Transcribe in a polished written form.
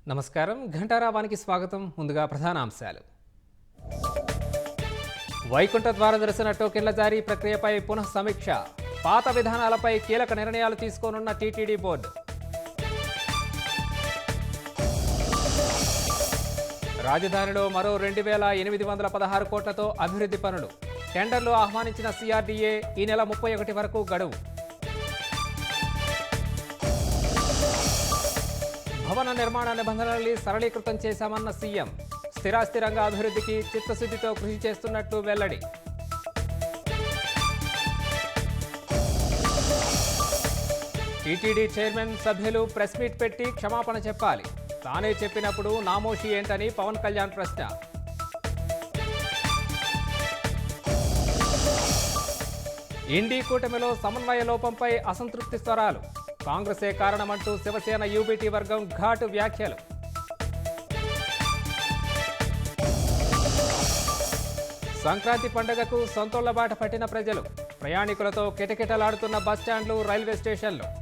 నమస్కారం. ఘంటారావానికి స్వాగతం. ముందుగా ప్రధానాంశాలు. వైకుంఠ ద్వార దర్శన టోకెన్ల జారీ ప్రక్రియపై పునః సమీక్ష. పాత విధానాలపై కీలక నిర్ణయాలు తీసుకోనున్న టీటీడీ బోర్డు. రాజధానిలో మరో 2,816 కోట్లతో అభివృద్ధి పనులు. టెండర్లు ఆహ్వానించిన సిఆర్డీఏ ఈ నెల 31 వరకు గడువు. భవన నిర్మాణ నిబంధనల్ని సరళీకృతం చేశామన్న సీఎం. స్థిరాస్తి రంగ అభివృద్ధికి చిత్తశుద్ధితో కృషి చేస్తున్నట్టు వెల్లడి. టీటీడీ చైర్మన్ సభ్యులు ప్రెస్ మీట్ పెట్టి క్షమాపణ చెప్పాలి. తానే చెప్పినప్పుడు నామోషి ఏంటని పవన్ కళ్యాణ్ ప్రశ్న. ఇండీ కూటమిలో సమన్వయ లోపంపై అసంతృప్తి స్వరాలు. కాంగ్రెసే కారణమంటూ శివసేన యూబీటీ వర్గం ఘాటు వ్యాఖ్యలు. సంక్రాంతి పండుగకు సొంతోళ్ల బాట పట్టిన ప్రజలు. ప్రయాణికులతో కిటకిటలాడుతున్న బస్టాండ్లు, రైల్వే స్టేషన్లు.